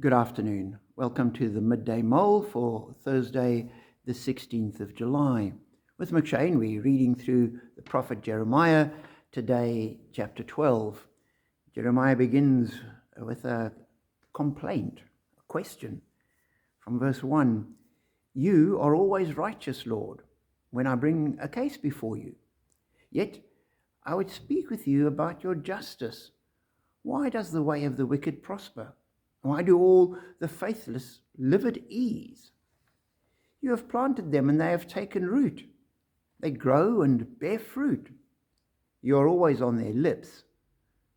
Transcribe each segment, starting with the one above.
Good afternoon. Welcome to the Midday Mull for Thursday, the 16th of July. With McShane, we're reading through the prophet Jeremiah, today chapter 12. Jeremiah begins with a complaint, a question from verse 1. You are always righteous, Lord, when I bring a case before you. Yet I would speak with you about your justice. Why does the way of the wicked prosper? Why do all the faithless live at ease? You have planted them and they have taken root. They grow and bear fruit. You are always on their lips,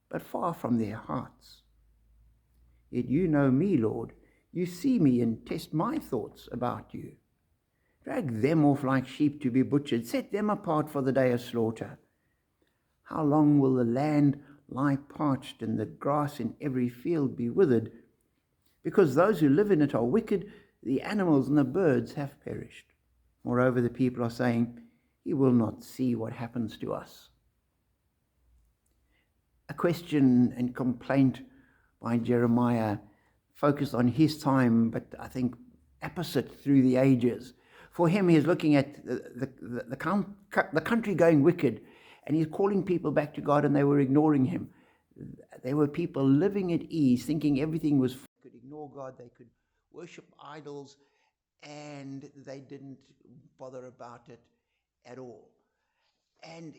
but far from their hearts. Yet you know me, Lord. You see me and test my thoughts about you. Drag them off like sheep to be butchered. Set them apart for the day of slaughter. How long will the land lie parched and the grass in every field be withered? Because those who live in it are wicked, the animals and the birds have perished. Moreover, the people are saying, He will not see what happens to us. A question and complaint by Jeremiah focused on his time, but I think opposite through the ages. For him, he is looking at the country going wicked, and he's calling people back to God, and they were ignoring him. There were people living at ease, thinking everything was could ignore God, they could worship idols, and they didn't bother about it at all. And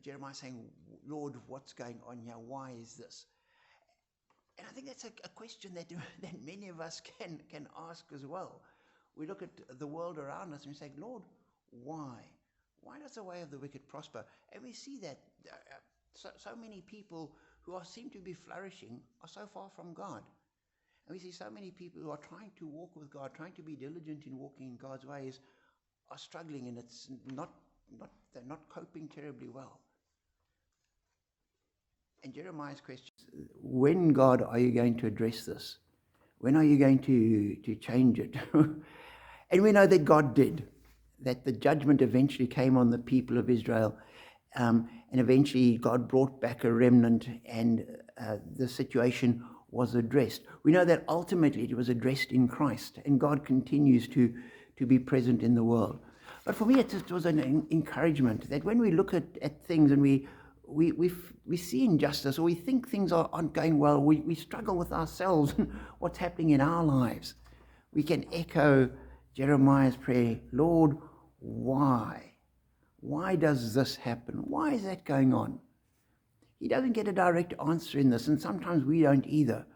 Jeremiah saying, Lord, what's going on here? Why is this? And I think that's a question that many of us can ask as well. We look at the world around us and we say, Lord, why? Why does the way of the wicked prosper? And we see that so many people who seem to be flourishing are so far from God. And we see so many people who are trying to walk with God, trying to be diligent in walking in God's ways, are struggling, and it's they're not coping terribly well. And Jeremiah's question is, when, God, are you going to address this? When are you going to change it? And we know that God did, that the judgment eventually came on the people of Israel, and eventually God brought back a remnant, and the situation was addressed. We know that ultimately it was addressed in Christ, and God continues to be present in the world. But for me, it was an encouragement that when we look at things and we see injustice, or we think things aren't going well, we struggle with ourselves and what's happening in our lives, we can echo Jeremiah's prayer, Lord, why? Why does this happen? Why is that going on? He doesn't get a direct answer in this, and sometimes we don't either.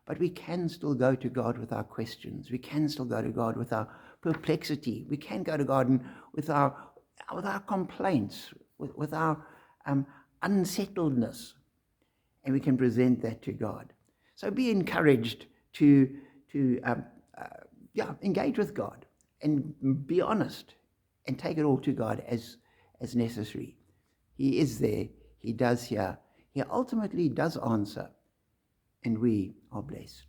But we can still go to God with our questions. We can still go to God with our perplexity. We can go to God with our complaints, with our unsettledness, and we can present that to God. So be encouraged to engage with God and be honest and take it all to God as necessary. He is there. He does hear. He ultimately does answer, and we are blessed.